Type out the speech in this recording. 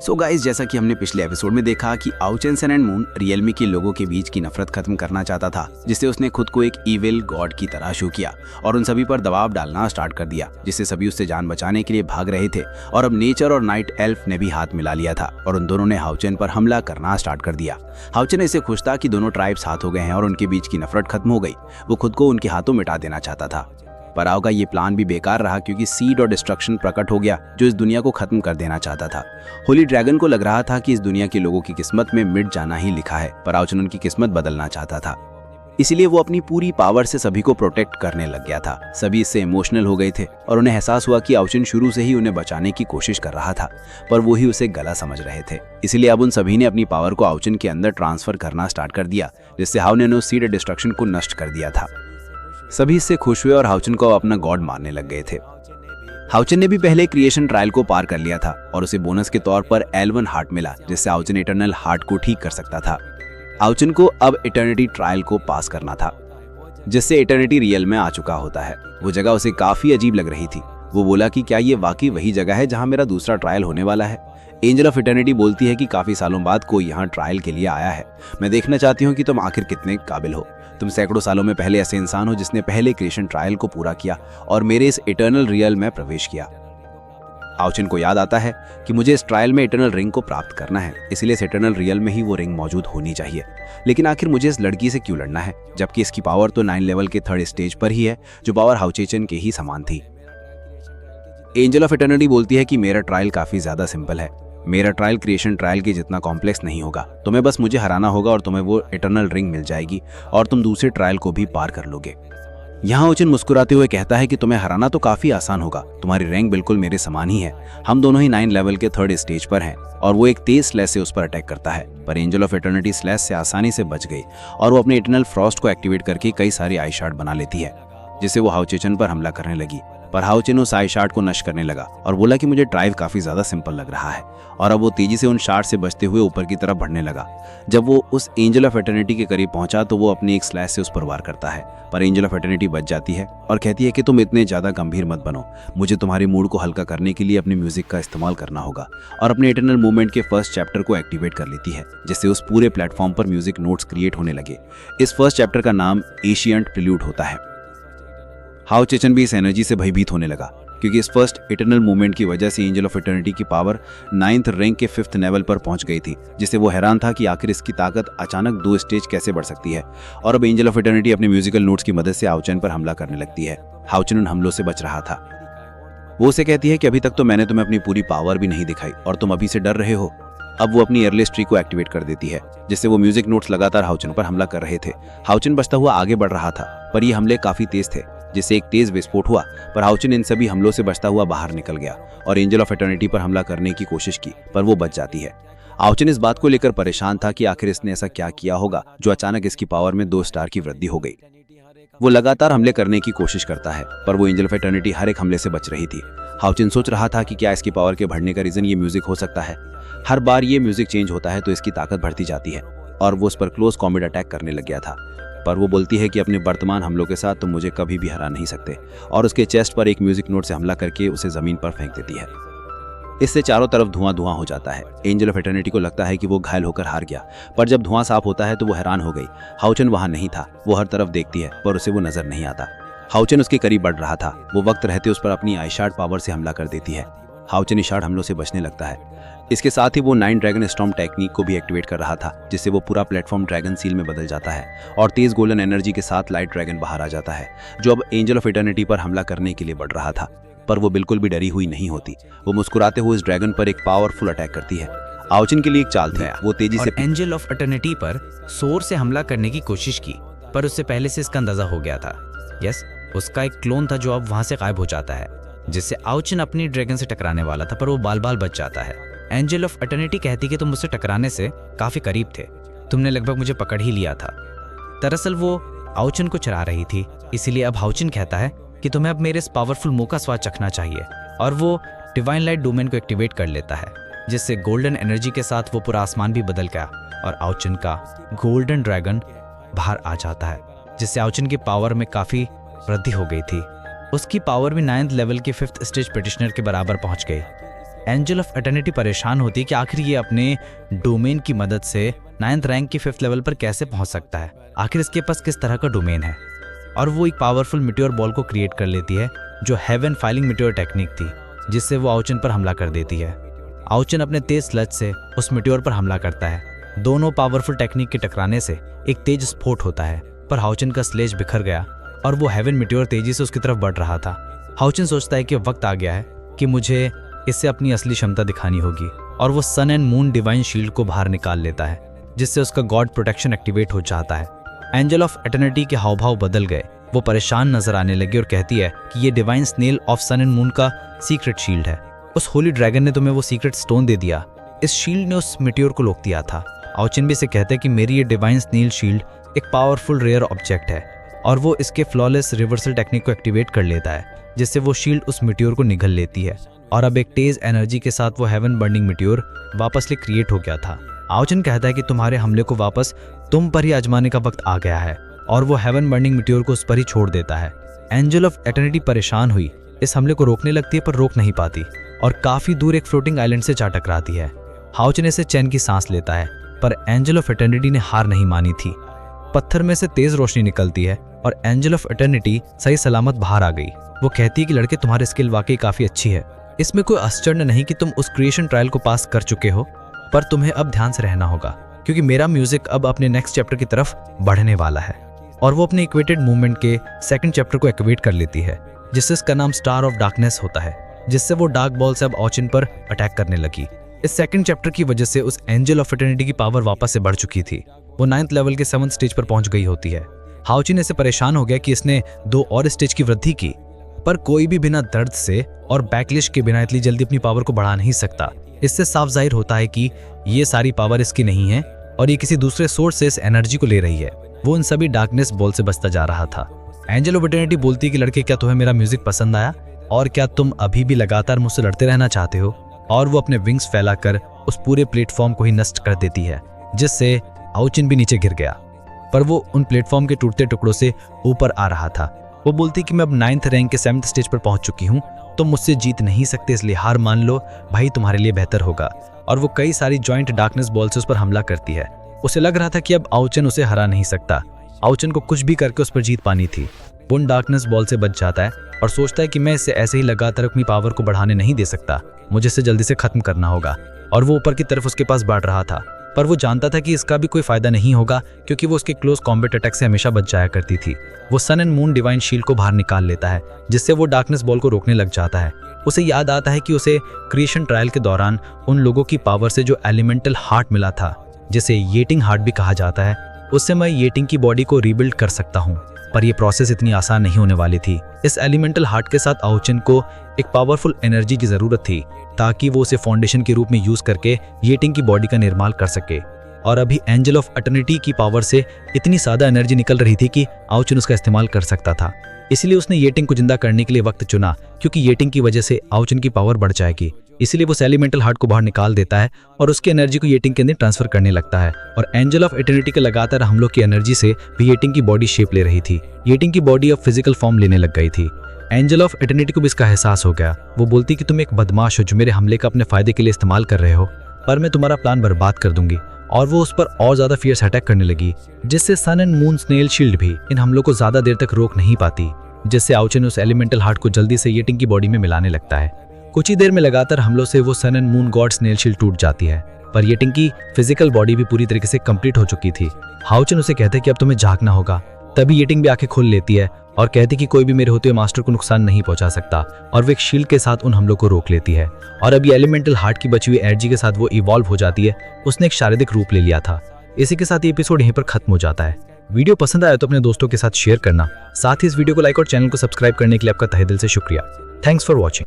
So guys, जैसा कि हमने पिछले एपिसोड में देखा कि आउचेन सन एंड मून रियलमी के लोगों के बीच की नफरत खत्म करना चाहता था, जिससे उसने खुद को एक इविल गॉड की तरह शो किया और उन सभी पर दबाव डालना स्टार्ट कर दिया, जिससे सभी उससे जान बचाने के लिए भाग रहे थे। और अब नेचर और नाइट एल्फ ने भी हाथ मिला लिया था और उन दोनों ने हाउचेन पर हमला करना स्टार्ट कर दिया। हाउचेन इससे खुश था कि दोनों ट्राइब्स हाथ हो गए हैं और उनके बीच की नफरत खत्म हो गई। वो खुद को उनके हाथों मिटा देना चाहता था, पर आओ का ये प्लान भी बेकार रहा, क्योंकि सीड और डिस्ट्रक्शन प्रकट हो गया जो इस दुनिया को खत्म कर देना चाहता था। होली ड्रैगन को लग रहा था कि इस दुनिया के लोगों की किस्मत में मिट जाना ही लिखा है, पर आउचेन उनकी किस्मत बदलना चाहता था। इसीलिए वो अपनी पूरी पावर से सभी को प्रोटेक्ट करने लग गया था। सभी इससे इमोशनल हो गए थे और उन्हें एहसास हुआ कि आउचेन शुरू से ही उन्हें बचाने की कोशिश कर रहा था, पर वो ही उसे गला समझ रहे थे। इसीलिए अब उन सभी ने अपनी पावर को आउचेन के अंदर ट्रांसफर करना स्टार्ट कर दिया, जिससे हाउ ने उस सीड डिस्ट्रक्शन को नष्ट कर दिया था। सभी इससे खुश हुए और हाउचेन को अपना गॉड मानने लग गए थे। हाउचेन ने भी पहले क्रिएशन ट्रायल को पार कर लिया था और उसे बोनस के तौर पर L1 हार्ट मिला, जिससे हाउचेन इटर्नल हार्ट को ठीक कर सकता था। हाउचेन को अब इटर्निटी ट्रायल को पास करना था, जिससे इटर्निटी रियल में आ चुका होता है। वो जगह उसे काफी अजीब लग रही थी। वो बोला कि क्या ये वाकई वही जगह है जहां मेरा दूसरा ट्रायल होने वाला है। एंजल ऑफ इटर्निटी बोलती है कि काफी सालों बाद कोई यहाँ ट्रायल के लिए आया है। मैं देखना चाहती हूँ कि तुम आखिर कितने काबिल हो। तुम सैकड़ों सालों में पहले ऐसे इंसान हो जिसने पहले क्रिएशन ट्रायल को पूरा किया और मेरे इस इटर्नल रियल में प्रवेश किया। हाउचेन को याद आता है कि मुझे इस ट्रायल में इटर्नल रिंग को प्राप्त करना है, इसलिए इस इटर्नल रियल में ही वो रिंग मौजूद होनी चाहिए। लेकिन आखिर मुझे इस लड़की से क्यों लड़ना है, जबकि इसकी पावर तो 9 लेवल के 3rd स्टेज पर ही है, जो पावर हाउचेन के ही समान थी। एंजल ऑफ इटर्निटी बोलती है कि मेरा ट्रायल काफी ज्यादा सिंपल है। मेरा ट्रायल क्रिएशन ट्रायल के जितना कॉम्प्लेक्स नहीं होगा। तुम्हें बस मुझे हराना होगा और तुम्हें वो इटर्नल रिंग मिल जाएगी और तुम दूसरे ट्रायल को भी पार कर लोगे। यहाँ हाउचेन मुस्कुराते हुए कहता है कि तुम्हें हराना तो काफी आसान होगा, तुम्हारी रैंक बिल्कुल मेरे समान ही है। हम दोनों ही 9 लेवल के 3rd स्टेज पर हैं। और वो एक तेज स्लैश से उस पर अटैक करता है, पर एंजल ऑफ इटर्निटी स्लैश से आसानी से बच गई और वो अपने इटर्नल फ्रॉस्ट को एक्टिवेट करके कई सारी आई शार्ट बना लेती है, जिससे वो हाउचेन पर हमला करने लगी। पर हाउचेन उस आई शार्ट को नष्ट करने लगा और बोला कि मुझे ड्राइव काफी ज्यादा सिंपल लग रहा है। और अब वो तेजी से उन शार्ट से बचते हुए ऊपर की तरफ बढ़ने लगा। जब वो उस एंजल ऑफ इटर्निटी के करीब पहुंचा तो वो अपनी एक स्लैश से उस पर वार करता है, पर एंजल ऑफ इटर्निटी बच जाती है और कहती है कि तुम इतने ज्यादा गंभीर मत बनो, मुझे तुम्हारे मूड को हल्का करने के लिए अपने म्यूजिक का इस्तेमाल करना होगा। और अपने इटर्नल मूवमेंट के फर्स्ट चैप्टर को एक्टिवेट कर लेती है, जिससे उस पूरे प्लेटफॉर्म पर म्यूजिक नोट्स क्रिएट होने लगे। इस फर्स्ट चैप्टर का नाम एशियंट प्रिल्यूड होता है। हाउचेन भी इस एनर्जी से भयभीत होने लगा, क्योंकि इस फर्स्ट इटर्नल मूवमेंट की वजह से एंजल ऑफ इटर्निटी की पावर 9th रैंक के 5th लेवल पर पहुंच गई थी, जिससे वो हैरान था कि आखिर इसकी ताकत अचानक 2 स्टेज कैसे बढ़ सकती है। और अब एंजल ऑफ इटर्निटी अपने म्यूजिकल नोट्स की मदद से हाउचेन पर हमला करने लगती है। हाउचेन उन हमलों से बच रहा था। वो उसे कहती है कि अभी तक तो मैंने तुम्हें अपनी पूरी पावर भी नहीं दिखाई और तुम अभी से डर रहे हो। अब वो अपनी एयरलेस ट्री को एक्टिवेट कर देती है, जिससे वो म्यूजिक नोट्स लगातार हाउचेन पर हमला कर रहे थे। हाउचेन बचता हुआ आगे बढ़ रहा था, पर ये हमले काफी तेज थे, जिससे एक तेज विस्फोट हुआ। पर हाउचेन इन सभी हमलों से बचता हुआ बाहर निकल गया और एंजल ऑफ इटर्निटी पर हमला करने की कोशिश की, पर वो बच जाती है। हाउचेन इस बात को लेकर परेशान था कि आखिर इसने ऐसा क्या किया होगा जो अचानक इसकी पावर में 2 स्टार की वृद्धि हो गई। वो लगातार हमले करने की कोशिश करता है, पर वो एंजल ऑफ इटर्निटी हर एक हमले से बच रही थी। हाउचेन सोच रहा था कि क्या इसकी पावर के बढ़ने का रीजन ये म्यूजिक हो सकता है। हर बार ये म्यूजिक चेंज होता है तो इसकी ताकत बढ़ती जाती है और वो उस पर क्लोज कॉम्बैट अटैक करने लग गया था। पर वो बोलती है कि अपने वर्तमान हमलों के साथ तुम मुझे कभी भी हरा नहीं सकते, और उसके चेस्ट पर एक म्यूजिक नोट से हमला करके उसे जमीन पर फेंक देती है। इससे चारों तरफ धुआं धुआं हो जाता है। एंजल ऑफ इटर्निटी को लगता है कि वो घायल होकर हार गया, पर जब धुआं साफ होता है तो वो हैरान हो गई। हाउचेन वहां नहीं था। वो हर तरफ देखती है पर उसे वो नजर नहीं आता। हाउचेन उसके करीब बढ़ रहा था। वो वक्त रहते उस पर अपनी आई शार्ट पावर से हमला कर देती है। हाउचेन इस शार्ट हमलों से बचने लगता है। इसके साथ ही वो 9 ड्रैगन स्टॉर्म टेक्निक को भी एक्टिवेट कर रहा था, जिससे वो पूरा प्लेटफॉर्म ड्रैगन सील में बदल जाता है और तेज गोल्डन एनर्जी के साथ लाइट ड्रैगन बाहर आ जाता है, जो अब एंजल ऑफ इटर्निटी पर हमला करने के लिए बढ़ रहा था। पर वो बिल्कुल भी डरी हुई नहीं होती। वो मुस्कुराते हुए इस ड्रैगन पर एक पावरफुल अटैक करती है। हाउचेन के लिए एक चाल थी। वो तेजी से एंजल ऑफ इटर्निटी पर सोर से हमला करने की कोशिश की, पर उससे पहले से इसका अंदाजा हो गया था। यस, उसका एक क्लोन था जो अब वहां से गायब हो जाता है, जिससे हाउचेन अपनी ड्रैगन से टकराने वाला था, पर वो बाल बाल बच जाता है। एंजल ऑफ इटर्निटी कहती कि तुम मुझसे टकराने से काफी करीब थे, तुमने लगभग मुझे पकड़ ही लिया था। दरअसल वो हाउचेन को चरा रही थी, इसीलिए अब हाउचेन कहता है कि तुम्हें अब मेरे इस पावरफुल मुंह का स्वाद चखना चाहिए, और वो डिवाइन लाइट डोमेन को एक्टिवेट कर लेता है, जिससे गोल्डन एनर्जी के साथ वो पूरा आसमान भी बदल गया और हाउचेन का गोल्डन ड्रैगन बाहर आ जाता है, जिससे हाउचेन की पावर में काफी वृद्धि हो गई थी। उसकी पावर भी 9th लेवल के 5th स्टेज पेटिशनर के बराबर पहुंच गई। एंजल ऑफ एटर्निटी परेशान होती है कि आखिर ये अपने डोमेन की मदद से 9th रैंक की 5th लेवल पर कैसे पहुंच सकता है, आखिर इसके पास किस तरह का डोमेन है। और वो एक पावरफुल मिट्योर बॉल को क्रिएट कर लेती है जो हेवन फाइलिंग मिट्योर टेक्निक थी, जिससे वो आउचन पर हमला कर देती है। आउचन अपने तेज स्लज से उस मिट्योर पर हमला करता है। दोनों पावरफुल टेक्निक के टकराने से एक तेज स्फोट होता है, पर हाउचन का स्लेज बिखर गया और वो हेवन मिट्योर तेजी से उसकी तरफ बढ़ रहा था। हाउचन सोचता है कि वक्त आ गया है कि मुझे इससे अपनी असली क्षमता दिखानी होगी, और वो sun and moon divine shield को बाहर निकाल लेता है, जिससे उसका गॉड प्रोटेक्शन एक्टिवेट हो जाता है। एंजल ऑफ एटर्निटी के हाव भाव बदल गए, वो परेशान नजर आने लगी और कहती है कि ये divine snail of sun and moon का सीक्रेट शील्ड है। उस होली ड्रैगन ने तुम्हें वो सीक्रेट स्टोन दे दिया। इस शील्ड ने उस मिट्योर को रोक दिया था। आउचिन भी से कहते हैं कि मेरी ये डिवाइन स्नेल शील्ड एक पावरफुल रेयर ऑब्जेक्ट है, और वो इसके फ्लॉलेस रिवर्सल टेक्निक को एक्टिवेट कर लेता है, जिससे वो शील्ड उस मिट्योर को निगल लेती है, और अब एक तेज एनर्जी के साथ वो हेवन बर्निंग मिट्योर वापस ले क्रिएट हो गया था। आउचिन कहता है कि तुम्हारे हमले को वापस तुम पर ही आजमाने का वक्त आ गया है, और वो हेवन बर्निंग मिट्योर को उस पर ही छोड़ देता है। एंजल ऑफ एटर्निटी परेशान हुई इस हमले को रोकने लगती है, पर रोक नहीं पाती और काफी दूर एक फ्लोटिंग आइलैंड से जा टकराती है। हाउचन से चैन की सांस लेता है, पर एंजल ऑफ एटर्निटी ने हार नहीं मानी थी। पत्थर में से तेज रोशनी निकलती है और एंजल ऑफ एटर्निटी सही सलामत बाहर आ गई। वो कहती है कि लड़के, तुम्हारी स्किल वाकई काफी अच्छी है। इसमें कोई आश्चर्य नहीं कि तुम उस क्रिएशन ट्रायल को पास कर चुके हो, पर तुम्हें अब ध्यान से रहना होगा, क्योंकि मेरा म्यूजिक अब अपने नेक्स्ट चैप्टर की तरफ बढ़ने वाला है। और वो अपने इक्वेटेड मूवमेंट के सेकंड चैप्टर को एक्टिवेट कर लेती है, जिससे इसका नाम स्टार ऑफ डार्कनेस होता है, जिससे वो डार्क बॉल से अब आउचिन पर अटैक करने लगी। इस सेकंड चैप्टर की वजह से उस एंजल ऑफ एटर्निटी की पावर वापस से बढ़ चुकी थी। वो 9th लेवल के 7th स्टेज पर पहुंच गई होती है। हाउचिन इससे परेशान हो गया कि इसने 2 और स्टेज की वृद्धि की, पर कोई भी बिना दर्द से और बैकलिश के बिना इतनी जल्दी अपनी पावर को बढ़ा नहीं सकता। इससे साफ जाहिर होता है कि ये सारी पावर इसकी नहीं है और ये किसी दूसरे सोर्स से इस एनर्जी को ले रही है। वो इन सभी डार्कनेस बॉल से बचता जा रहा था। एंजल ऑफ एटर्निटी बोलती है कि लड़के, क्या तुम्हें मेरा म्यूजिक पसंद आया, और क्या तुम अभी भी लगातार मुझसे लड़ते रहना चाहते हो? और वो अपने विंग्स फैलाकर उस पूरे प्लेटफॉर्म को ही नष्ट कर देती है, जिससे आउचिन भी नीचे गिर गया, पर वो उन प्लेटफॉर्म के टूटते टुकड़ों से ऊपर आ रहा था। वो बोलती कि मैं अब 9th रैंक के 7th स्टेज पर पहुंच चुकी हूँ, तुम मुझसे जीत नहीं सकते, इसलिए हार मान लो भाई, तुम्हारे लिए बेहतर होगा। और वो कई सारी जॉइंट डार्कनेस बॉल से उस पर हमला करती है। उसे लग रहा था कि अब आउचिन उसे हरा नहीं सकता, आउचिन को कुछ भी करके उस पर जीत पानी थी। वो उन डार्कनेस बॉल से बच जाता है और सोचता है कि मैं इसे ऐसे ही लगातार अपनी पावर को बढ़ाने नहीं दे सकता, मुझे इसे जल्दी से खत्म करना होगा। और वो ऊपर की तरफ उसके पास बढ़ रहा था, पर वो जानता था कि इसका भी कोई फायदा नहीं होगा, क्योंकि वो उसके क्लोज कॉम्बैट अटैक से हमेशा बच जाया करती थी। वो sun and moon divine shield को बाहर निकाल लेता है, जिससे वो डार्कनेस बॉल को रोकने लग जाता है। उसे याद आता है कि उसे क्रिएशन ट्रायल के दौरान उन लोगों की पावर से जो एलिमेंटल हार्ट मिला था, जिसे येटिंग हार्ट भी कहा जाता है, उससे मैं येटिंग की बॉडी को रीबिल्ड कर सकता हूँ। पर यह प्रोसेस इतनी आसान नहीं होने वाली थी। इस एलिमेंटल हार्ट के साथ आउचिन को एक पावरफुल एनर्जी की जरूरत थी, ताकि वो उसे फाउंडेशन के रूप में यूज करके येटिंग की बॉडी का निर्माण कर सके। और अभी एंजल ऑफ एटर्निटी की पावर से इतनी ज्यादा एनर्जी निकल रही थी कि आउचिन उसका इस्तेमाल कर सकता था। इसलिए उसने येटिंग को जिंदा करने के लिए वक्त चुना, क्योंकि येटिंग की वजह से आउचिन की पावर बढ़ जाएगी। इसलिए वो एलिमेंटल हार्ट को बाहर निकाल देता है और उसकी एनर्जी को येटिंग के अंदर ट्रांसफर करने लगता है। और एंजल ऑफ एटर्निटी के लगातार हमलों की एनर्जी से भी येटिंग की बॉडी शेप ले रही थी। येटिंग की बॉडी अब फिजिकल फॉर्म लेने लग गई थी। एंजल ऑफ एटर्निटी को भी इसका एहसास हो गया। वो बोलती कि तुम एक बदमाश हो जो मेरे हमले का अपने फायदे के लिए इस्तेमाल कर रहे हो, पर मैं तुम्हारा प्लान बर्बाद कर दूंगी। और वो उस पर और ज्यादा फियर्स अटैक करने लगी, जिससे सन एंड मून स्नेल शील्ड भी इन हमलों को ज्यादा देर तक रोक नहीं पाती, जिससे आउचिन उस एलिमेंटल हार्ट को जल्दी से येटिंग की बॉडी में मिलाने लगता है। कुछ ही देर में लगातार हमलों से वो sun and moon god snail shield टूट जाती है, पर येटिंग की फिजिकल बॉडी भी पूरी तरीके से कंप्लीट हो चुकी थी। आउचिन उसे कहते हैं कि अब तुम्हें जागना होगा। तभी येटिंग भी आंखें खोल लेती है और कहती कि कोई भी मेरे होते हुए मास्टर को नुकसान नहीं पहुंचा सकता, और वो एक शील्ड के साथ उन हमलों को रोक लेती है। और अभी एलिमेंटल हार्ट की बची हुई एनर्जी के साथ वो इवॉल्व हो जाती है। उसने एक शारीरिक रूप ले लिया था। इसी के साथ ये एपिसोड यहीं पर खत्म हो जाता है। वीडियो पसंद आया तो अपने दोस्तों के साथ शेयर करना, साथ ही इस वीडियो को लाइक और चैनल को सब्सक्राइब करने के लिए आपका तहे दिल से शुक्रिया। Thanks for watching.